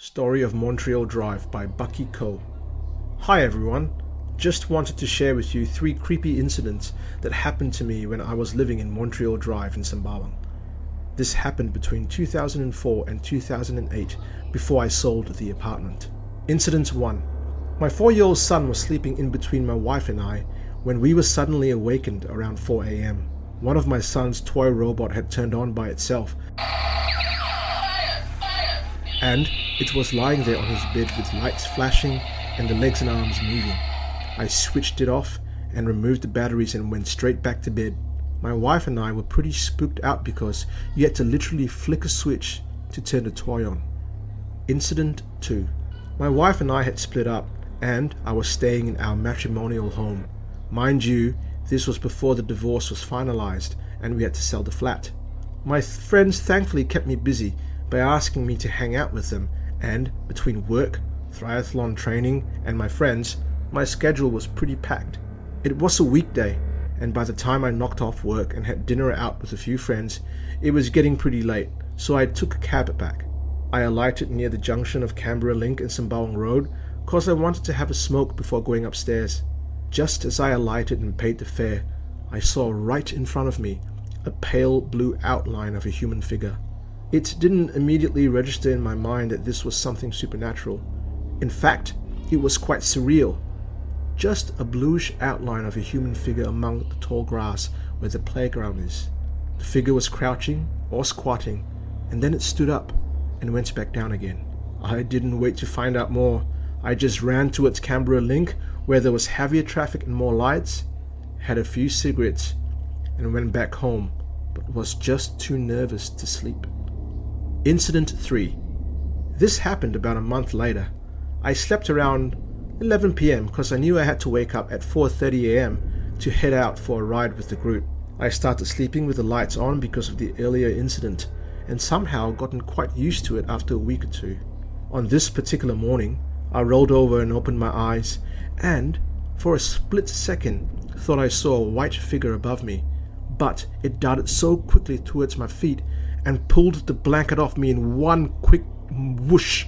Story of Montreal Drive by Bucky Coe. Hi everyone, just wanted to share with you 3 creepy incidents that happened to me when I was living in Montreal Drive in Sembawang. This happened between 2004 and 2008 before I sold the apartment. Incident 1. My 4-year-old son was sleeping in between my wife and I when we were suddenly awakened around 4 a.m. One of my son's toy robot had turned on by itself, and it was lying there on his bed with lights flashing and the legs and arms moving. I switched it off and removed the batteries and went straight back to bed. My wife and I were pretty spooked out because you had to literally flick a switch to turn the toy on. Incident 2. My wife and I had split up and I was staying in our matrimonial home. Mind you, this was before the divorce was finalized and we had to sell the flat. My friends thankfully kept me busy by asking me to hang out with them, and between work, triathlon training, and my friends, my schedule was pretty packed. It was a weekday, and by the time I knocked off work and had dinner out with a few friends, it was getting pretty late, so I took a cab back. I alighted near the junction of Canberra Link and Sembawang Road cause I wanted to have a smoke before going upstairs. Just as I alighted and paid the fare, I saw right in front of me a pale blue outline of a human figure. It didn't immediately register in my mind that this was something supernatural. In fact, it was quite surreal. Just a bluish outline of a human figure among the tall grass where the playground is. The figure was crouching or squatting, and then it stood up and went back down again. I didn't wait to find out more. I just ran towards Canberra Link where there was heavier traffic and more lights, had a few cigarettes, and went back home, but was just too nervous to sleep. Incident 3. This happened about a month later. I slept around 11 p.m. because I knew I had to wake up at 4:30 a.m. to head out for a ride with the group. I started sleeping with the lights on because of the earlier incident and somehow gotten quite used to it after a week or 2. On this particular morning, I rolled over and opened my eyes and, for a split second, thought I saw a white figure above me, but it darted so quickly towards my feet and pulled the blanket off me in one quick whoosh.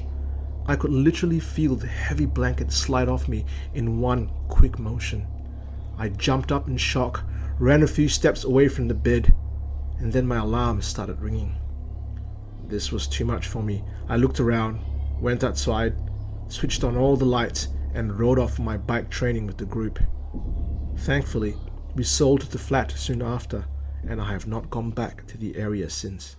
I could literally feel the heavy blanket slide off me in one quick motion. I jumped up in shock, ran a few steps away from the bed, and then my alarm started ringing. This was too much for me. I looked around, went outside, switched on all the lights, and rode off for my bike training with the group. Thankfully, we sold the flat soon after, and I have not gone back to the area since.